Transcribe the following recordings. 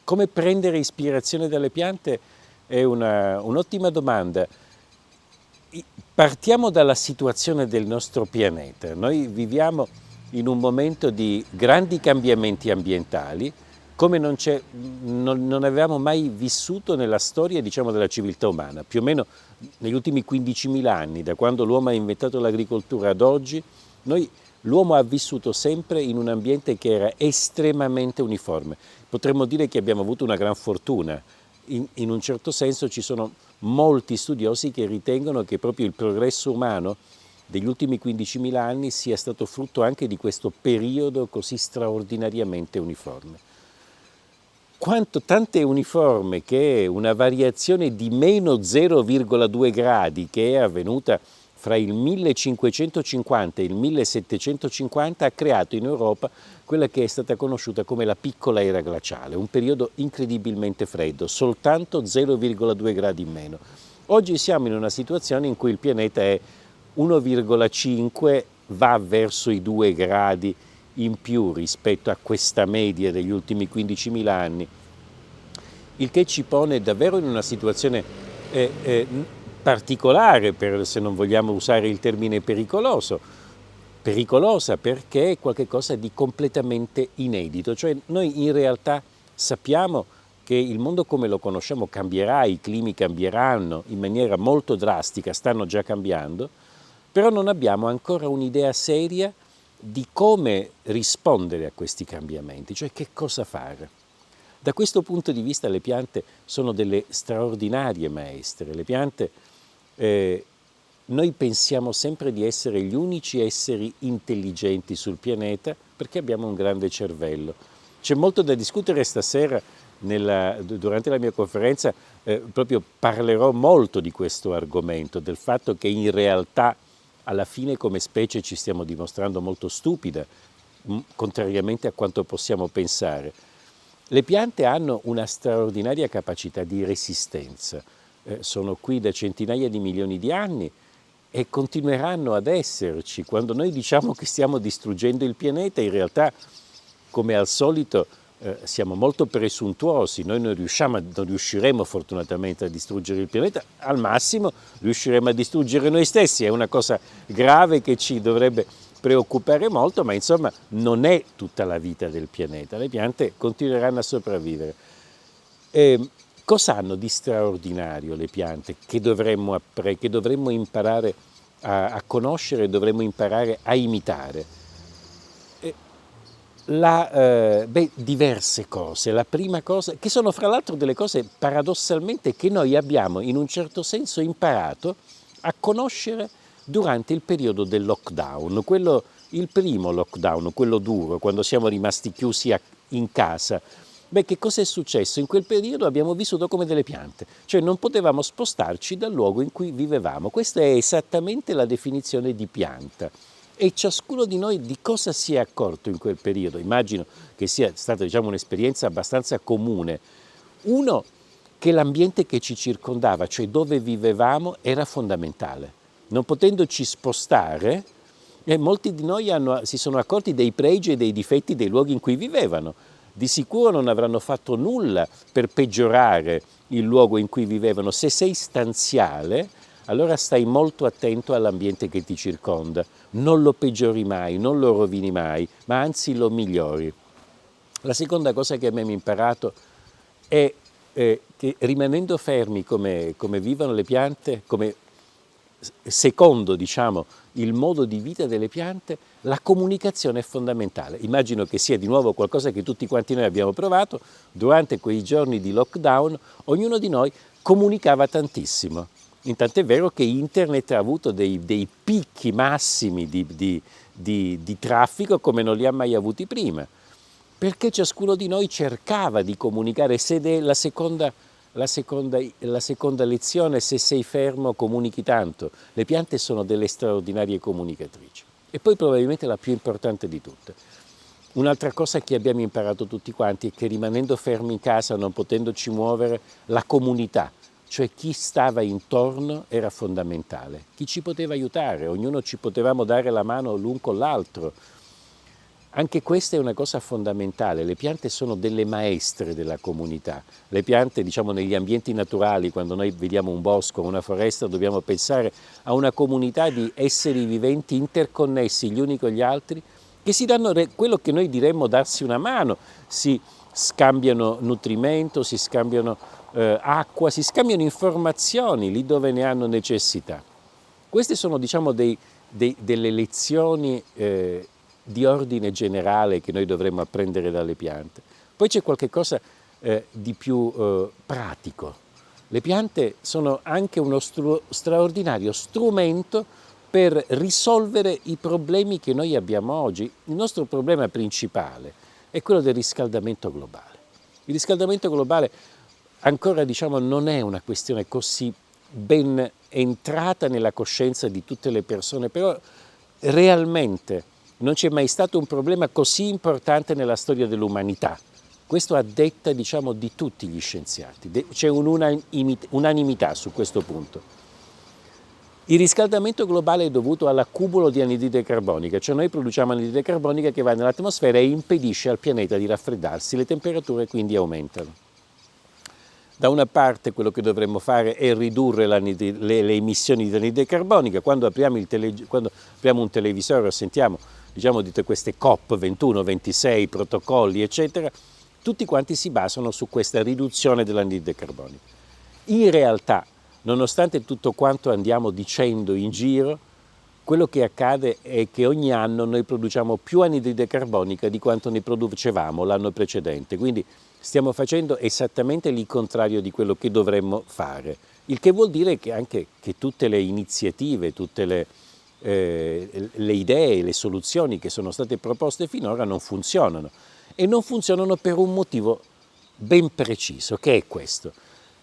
Come prendere ispirazione dalle piante è un'ottima domanda. Partiamo dalla situazione del nostro pianeta. Noi viviamo in un momento di grandi cambiamenti ambientali, come non avevamo mai vissuto nella storia, diciamo, della civiltà umana. Più o meno negli ultimi 15.000 anni, da quando l'uomo ha inventato l'agricoltura ad oggi, l'uomo ha vissuto sempre in un ambiente che era estremamente uniforme. Potremmo dire che abbiamo avuto una gran fortuna. In un certo senso ci sono molti studiosi che ritengono che proprio il progresso umano degli ultimi 15.000 anni sia stato frutto anche di questo periodo così straordinariamente uniforme. Tanto è uniforme che una variazione di meno 0,2 gradi che è avvenuta fra il 1550 e il 1750 ha creato in Europa quella che è stata conosciuta come la piccola era glaciale, un periodo incredibilmente freddo, soltanto 0,2 gradi in meno. Oggi siamo in una situazione in cui il pianeta è 1,5, va verso i 2 gradi in più rispetto a questa media degli ultimi 15.000 anni, il che ci pone davvero in una situazione particolare, se non vogliamo usare il termine pericolosa perché è qualcosa di completamente inedito, cioè noi in realtà sappiamo che il mondo come lo conosciamo cambierà, i climi cambieranno in maniera molto drastica, stanno già cambiando, però non abbiamo ancora un'idea seria di come rispondere a questi cambiamenti, cioè che cosa fare. Da questo punto di vista le piante sono delle straordinarie maestre. Le piante, noi pensiamo sempre di essere gli unici esseri intelligenti sul pianeta perché abbiamo un grande cervello. C'è molto da discutere stasera, durante la mia conferenza proprio parlerò molto di questo argomento, del fatto che in realtà alla fine come specie ci stiamo dimostrando molto stupida, contrariamente a quanto possiamo pensare. Le piante hanno una straordinaria capacità di resistenza, sono qui da centinaia di milioni di anni e continueranno ad esserci. Quando noi diciamo che stiamo distruggendo il pianeta, in realtà, come al solito, siamo molto presuntuosi, noi non riusciremo fortunatamente a distruggere il pianeta, al massimo riusciremo a distruggere noi stessi, è una cosa grave che ci dovrebbe preoccupare molto, ma insomma non è tutta la vita del pianeta, le piante continueranno a sopravvivere. Cosa hanno di straordinario le piante che dovremmo imparare a conoscere, dovremmo imparare a imitare? Diverse cose. La prima cosa, che sono fra l'altro delle cose paradossalmente che noi abbiamo in un certo senso imparato a conoscere durante il periodo del lockdown, il primo lockdown, quello duro, quando siamo rimasti chiusi in casa. Che cosa è successo? In quel periodo abbiamo vissuto come delle piante, cioè non potevamo spostarci dal luogo in cui vivevamo. Questa è esattamente la definizione di pianta. E ciascuno di noi di cosa si è accorto in quel periodo? Immagino che sia stata, diciamo, un'esperienza abbastanza comune. Uno, che l'ambiente che ci circondava, cioè dove vivevamo, era fondamentale. Non potendoci spostare, molti di noi si sono accorti dei pregi e dei difetti dei luoghi in cui vivevano. Di sicuro non avranno fatto nulla per peggiorare il luogo in cui vivevano. Se sei stanziale, allora stai molto attento all'ambiente che ti circonda. Non lo peggiori mai, non lo rovini mai, ma anzi lo migliori. La seconda cosa che abbiamo imparato è che rimanendo fermi come vivono le piante, come secondo, diciamo, il modo di vita delle piante, la comunicazione è fondamentale. Immagino che sia di nuovo qualcosa che tutti quanti noi abbiamo provato. Durante quei giorni di lockdown, ognuno di noi comunicava tantissimo. Intanto è vero che internet ha avuto dei picchi massimi di traffico come non li ha mai avuti prima, perché ciascuno di noi cercava di comunicare. La seconda lezione, se sei fermo comunichi tanto. Le piante sono delle straordinarie comunicatrici. E poi probabilmente la più importante di tutte. Un'altra cosa che abbiamo imparato tutti quanti è che rimanendo fermi in casa, non potendoci muovere, la comunità, cioè chi stava intorno, era fondamentale. Chi ci poteva aiutare, ognuno ci potevamo dare la mano l'un con l'altro. Anche questa è una cosa fondamentale, le piante sono delle maestre della comunità. Le piante, diciamo, negli ambienti naturali, quando noi vediamo un bosco o una foresta, dobbiamo pensare a una comunità di esseri viventi interconnessi gli uni con gli altri, che si danno quello che noi diremmo darsi una mano, si scambiano nutrimento, si scambiano acqua, si scambiano informazioni lì dove ne hanno necessità. Queste sono, diciamo, delle lezioni di ordine generale che noi dovremmo apprendere dalle piante. Poi c'è qualche cosa di più pratico. Le piante sono anche uno straordinario strumento per risolvere i problemi che noi abbiamo oggi. Il nostro problema principale è quello del riscaldamento globale. Il riscaldamento globale ancora, diciamo, non è una questione così ben entrata nella coscienza di tutte le persone, però realmente non c'è mai stato un problema così importante nella storia dell'umanità. Questo a detta, diciamo, di tutti gli scienziati. C'è unanimità su questo punto. Il riscaldamento globale è dovuto all'accumulo di anidride carbonica, cioè noi produciamo anidride carbonica che va nell'atmosfera e impedisce al pianeta di raffreddarsi, le temperature quindi aumentano. Da una parte quello che dovremmo fare è ridurre le emissioni di anidride carbonica. Quando apriamo un televisore o sentiamo, diciamo, di queste COP 21, 26, protocolli, eccetera, tutti quanti si basano su questa riduzione dell'anidride carbonica. In realtà, nonostante tutto quanto andiamo dicendo in giro, quello che accade è che ogni anno noi produciamo più anidride carbonica di quanto ne producevamo l'anno precedente. Quindi stiamo facendo esattamente il contrario di quello che dovremmo fare, il che vuol dire che anche che tutte le iniziative, tutte le idee, le soluzioni che sono state proposte finora non funzionano, e non funzionano per un motivo ben preciso, che è questo,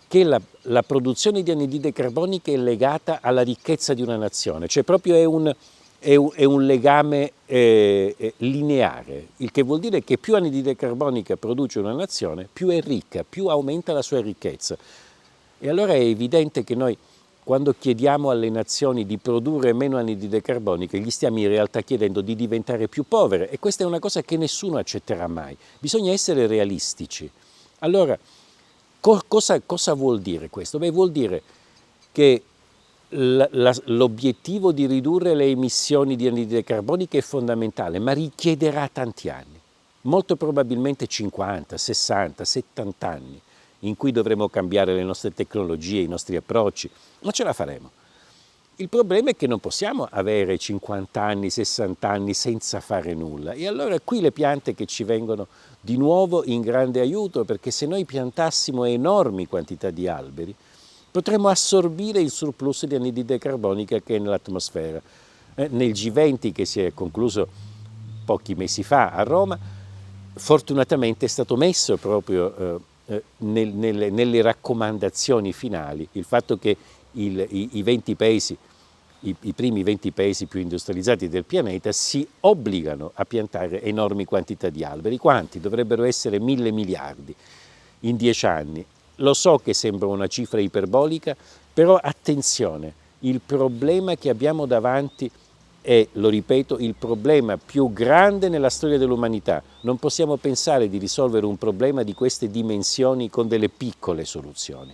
che la produzione di anidride carbonica è legata alla ricchezza di una nazione, cioè proprio è un legame lineare, il che vuol dire che più anidride carbonica produce una nazione, più è ricca, più aumenta la sua ricchezza. E allora è evidente che noi, quando chiediamo alle nazioni di produrre meno anidride carbonica, gli stiamo in realtà chiedendo di diventare più povere, e questa è una cosa che nessuno accetterà mai. Bisogna essere realistici. Allora, cosa vuol dire questo? Beh, vuol dire che l'obiettivo di ridurre le emissioni di anidride carbonica è fondamentale, ma richiederà tanti anni, molto probabilmente 50, 60, 70 anni, in cui dovremo cambiare le nostre tecnologie, i nostri approcci, ma ce la faremo. Il problema è che non possiamo avere 50 anni, 60 anni senza fare nulla, e allora qui le piante che ci vengono di nuovo in grande aiuto, perché se noi piantassimo enormi quantità di alberi, potremmo assorbire il surplus di anidride carbonica che è nell'atmosfera. Nel G20 che si è concluso pochi mesi fa a Roma, fortunatamente è stato messo proprio nelle raccomandazioni finali il fatto che i 20 paesi, i primi 20 paesi più industrializzati del pianeta si obbligano a piantare enormi quantità di alberi. Quanti? Dovrebbero essere 1.000 miliardi in 10 anni. Lo so che sembra una cifra iperbolica, però attenzione, il problema che abbiamo davanti è, lo ripeto, il problema più grande nella storia dell'umanità. Non possiamo pensare di risolvere un problema di queste dimensioni con delle piccole soluzioni.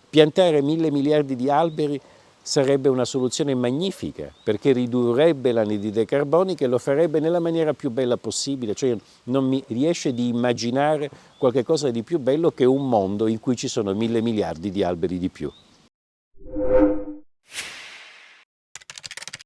Piantare 1.000 miliardi di alberi sarebbe una soluzione magnifica, perché ridurrebbe l'anidride carbonica e lo farebbe nella maniera più bella possibile, cioè non mi riesce di immaginare qualcosa di più bello che un mondo in cui ci sono 1.000 miliardi di alberi di più.